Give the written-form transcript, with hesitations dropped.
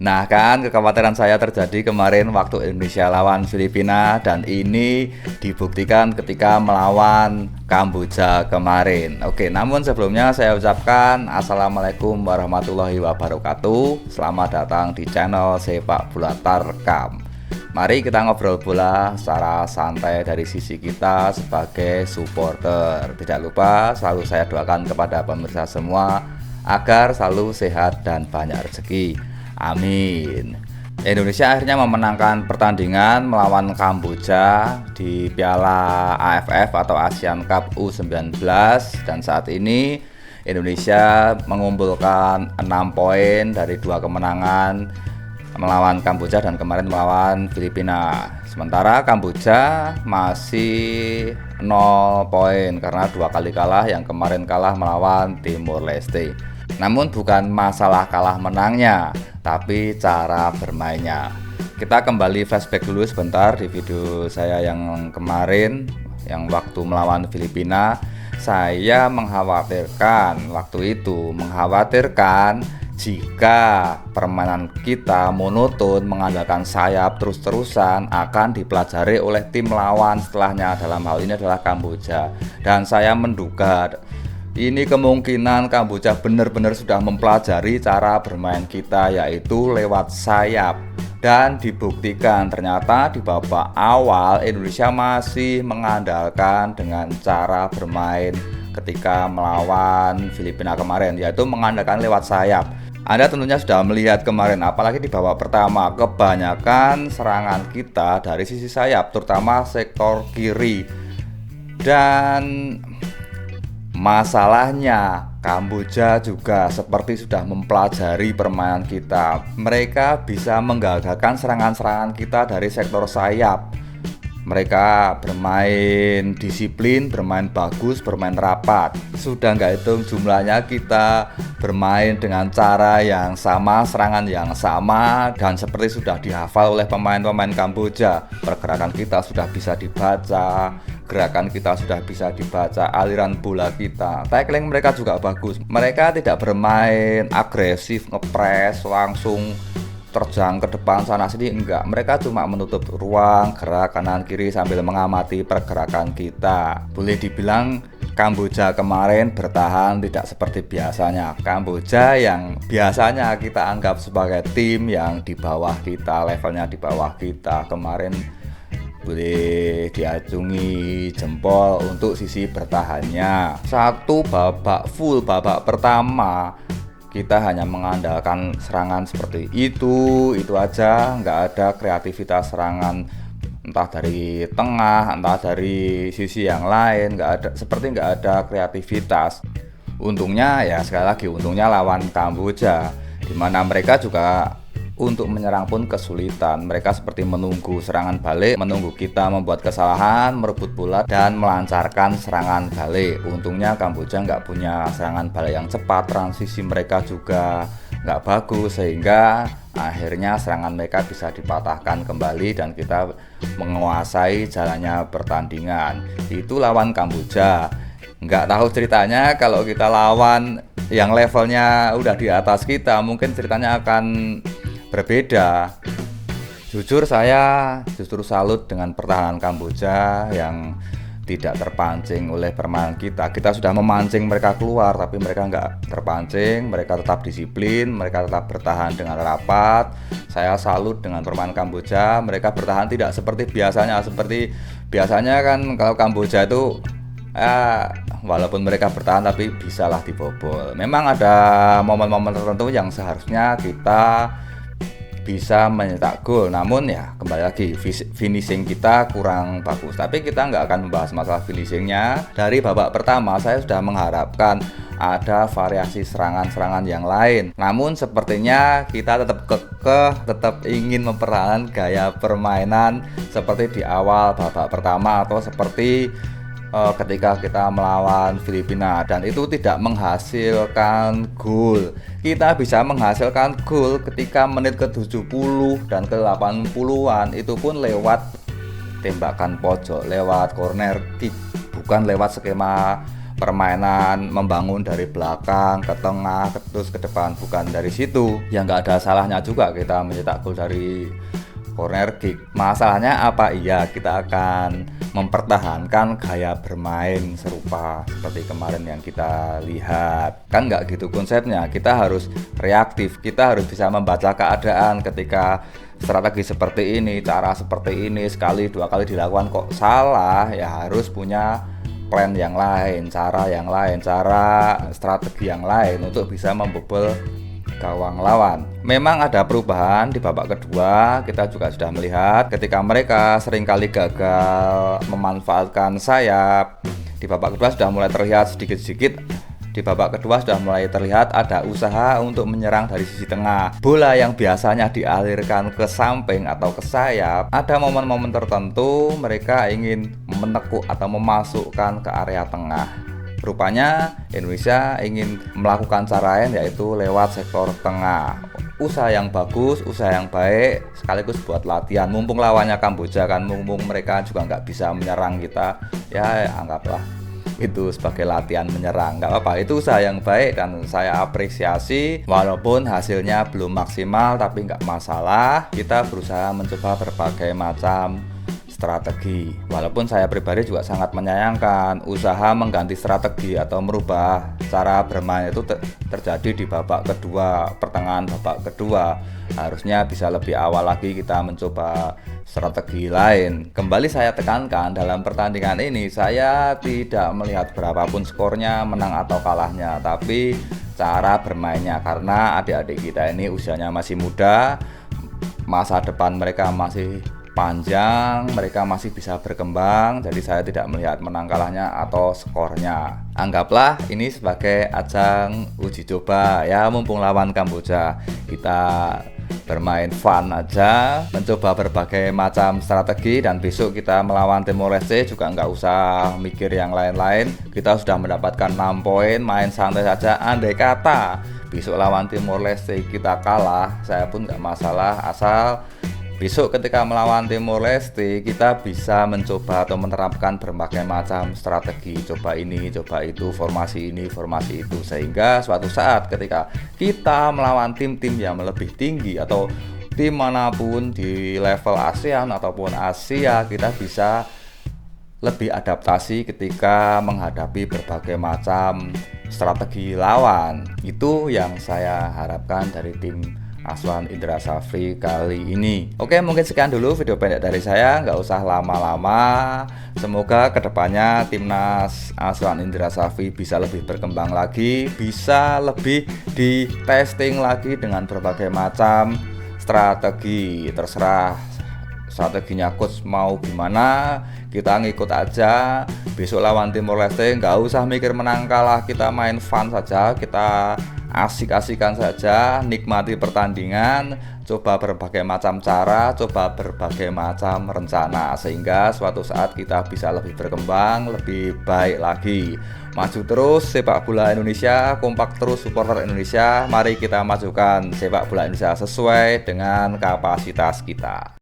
Nah kan kekhawatiran saya terjadi kemarin waktu Indonesia lawan Filipina, dan ini dibuktikan ketika melawan Kamboja kemarin. Oke, namun sebelumnya saya ucapkan Assalamualaikum warahmatullahi wabarakatuh. Selamat datang di channel Sepak Bola Tarkam. Mari kita ngobrol bola secara santai dari sisi kita sebagai supporter. Tidak lupa selalu saya doakan kepada pemirsa semua agar selalu sehat dan banyak rezeki. Amin. Indonesia akhirnya memenangkan pertandingan melawan Kamboja di Piala AFF atau Asian Cup U19, dan saat ini Indonesia mengumpulkan 6 poin dari 2 kemenangan melawan Kamboja dan kemarin melawan Filipina. Sementara Kamboja masih 0 poin karena 2 kali kalah, yang kemarin kalah melawan Timor Leste. Namun bukan masalah kalah menangnya, tapi cara bermainnya. Kita kembali flashback dulu sebentar di video saya yang kemarin, yang waktu melawan Filipina. Saya mengkhawatirkan jika permainan kita monoton mengandalkan sayap terus-terusan akan dipelajari oleh tim lawan setelahnya, dalam hal ini adalah Kamboja. Dan saya menduga ini kemungkinan Kamboja benar-benar sudah mempelajari cara bermain kita, yaitu lewat sayap. Dan dibuktikan ternyata di babak awal Indonesia masih mengandalkan dengan cara bermain ketika melawan Filipina kemarin, yaitu mengandalkan lewat sayap. Anda tentunya sudah melihat kemarin, apalagi di babak pertama, kebanyakan serangan kita dari sisi sayap, terutama sektor kiri. Dan masalahnya Kamboja juga seperti sudah mempelajari permainan kita. Mereka bisa menggagalkan serangan-serangan kita dari sektor sayap. Mereka bermain disiplin, bermain bagus, bermain rapat. Sudah nggak hitung jumlahnya, kita bermain dengan cara yang sama, serangan yang sama, dan seperti sudah dihafal oleh pemain-pemain Kamboja. Pergerakan kita sudah bisa dibaca, gerakan kita sudah bisa dibaca, aliran bola kita, tackling mereka juga bagus. Mereka tidak bermain agresif, ngepres, langsung terjang ke depan sana sini, enggak. Mereka cuma menutup ruang, gerak kanan kiri sambil mengamati pergerakan kita. Boleh dibilang Kamboja kemarin bertahan tidak seperti biasanya. Kamboja yang biasanya kita anggap sebagai tim yang di bawah kita, levelnya di bawah kita, kemarin boleh diacungi jempol untuk sisi bertahannya. Satu babak full, babak pertama kita hanya mengandalkan serangan seperti itu aja, nggak ada kreativitas serangan entah dari tengah, entah dari sisi yang lain, seperti nggak ada kreativitas. Untungnya ya, sekali lagi untungnya lawan Kamboja, dimana mereka juga untuk menyerang pun kesulitan. Mereka seperti menunggu serangan balik, menunggu kita membuat kesalahan, merebut bola, dan melancarkan serangan balik. Untungnya Kamboja nggak punya serangan balik yang cepat, transisi mereka juga nggak bagus, sehingga akhirnya serangan mereka bisa dipatahkan kembali dan kita menguasai jalannya pertandingan. Itu lawan Kamboja. Nggak tahu ceritanya kalau kita lawan yang levelnya udah di atas kita, mungkin ceritanya akan berbeda. Jujur saya justru salut dengan pertahanan Kamboja yang tidak terpancing oleh permainan kita. Kita sudah memancing mereka keluar, tapi mereka nggak terpancing. Mereka tetap disiplin, mereka tetap bertahan dengan rapat. Saya salut dengan permainan Kamboja. Mereka bertahan tidak seperti biasanya. Seperti biasanya kan kalau Kamboja itu walaupun mereka bertahan tapi bisalah dibobol. Memang ada momen-momen tertentu yang seharusnya kita bisa mencetak gol, namun ya kembali lagi finishing kita kurang bagus. Tapi kita nggak akan membahas masalah finishingnya. Dari babak pertama saya sudah mengharapkan ada variasi serangan-serangan yang lain, namun sepertinya kita tetap kekeh, tetap ingin mempertahankan gaya permainan seperti di awal babak pertama atau seperti ketika kita melawan Filipina, dan itu tidak menghasilkan gol. Kita bisa menghasilkan gol ketika menit ke-70 dan ke-80-an, itu pun lewat tembakan pojok, lewat corner kick, bukan lewat skema permainan membangun dari belakang ke tengah terus ke depan, bukan dari situ. Ya nggak ada salahnya juga kita mencetak gol dari corner kick. Masalahnya apa? Iya, kita akan mempertahankan gaya bermain serupa seperti kemarin yang kita lihat. Kan nggak gitu konsepnya. Kita harus reaktif, kita harus bisa membaca keadaan ketika strategi seperti ini, cara seperti ini, sekali dua kali dilakukan kok salah, ya harus punya plan yang lain, cara yang lain, cara strategi yang lain untuk bisa membobol gawang lawan. Memang ada perubahan di babak kedua. Kita juga sudah melihat ketika mereka seringkali gagal memanfaatkan sayap. Di babak kedua sudah mulai terlihat sedikit-sedikit. Di babak kedua sudah mulai terlihat ada usaha untuk menyerang dari sisi tengah. Bola yang biasanya dialirkan ke samping atau ke sayap, ada momen-momen tertentu mereka ingin menekuk atau memasukkan ke area tengah. Rupanya Indonesia ingin melakukan cara lain, yaitu lewat sektor tengah. Usaha yang bagus, usaha yang baik, sekaligus buat latihan. Mumpung lawannya Kamboja kan, mumpung mereka juga nggak bisa menyerang kita, ya anggaplah itu sebagai latihan menyerang. Nggak apa-apa, itu usaha yang baik dan saya apresiasi. Walaupun hasilnya belum maksimal, tapi nggak masalah. Kita berusaha mencoba berbagai macam strategi. Walaupun saya pribadi juga sangat menyayangkan usaha mengganti strategi atau merubah cara bermain itu terjadi di babak kedua, pertengahan babak kedua. Harusnya bisa lebih awal lagi kita mencoba strategi lain. Kembali saya tekankan, dalam pertandingan ini saya tidak melihat berapapun skornya, menang atau kalahnya, tapi cara bermainnya, karena adik-adik kita ini usianya masih muda, masa depan mereka masih panjang, mereka masih bisa berkembang. Jadi saya tidak melihat menang kalahnya atau skornya. Anggaplah ini sebagai ajang uji coba ya, mumpung lawan Kamboja. Kita bermain fun aja, mencoba berbagai macam strategi, dan besok kita melawan Timor Leste juga nggak usah mikir yang lain-lain. Kita sudah mendapatkan 6 poin, main santai saja. Andai kata besok lawan Timor Leste kita kalah, saya pun nggak masalah, asal besok ketika melawan Timor Leste kita bisa mencoba atau menerapkan berbagai macam strategi, coba ini, coba itu, formasi ini, formasi itu, sehingga suatu saat ketika kita melawan tim-tim yang lebih tinggi atau tim manapun di level ASEAN ataupun Asia, kita bisa lebih adaptasi ketika menghadapi berbagai macam strategi lawan. Itu yang saya harapkan dari tim Asuhan Indra Safri kali ini. Oke, mungkin sekian dulu video pendek dari saya, nggak usah lama-lama. Semoga kedepannya timnas Asuhan Indra Safri bisa lebih berkembang lagi, bisa lebih di testing lagi dengan berbagai macam strategi. Terserah strateginya coach mau gimana, kita ngikut aja. Besok lawan Timor Leste nggak usah mikir menang kalah, kita main fun saja, kita asik-asikan saja, nikmati pertandingan, coba berbagai macam cara, coba berbagai macam rencana, sehingga suatu saat kita bisa lebih berkembang, lebih baik lagi. Maju terus sepak bola Indonesia, kompak terus supporter Indonesia. Mari kita majukan sepak bola Indonesia sesuai dengan kapasitas kita.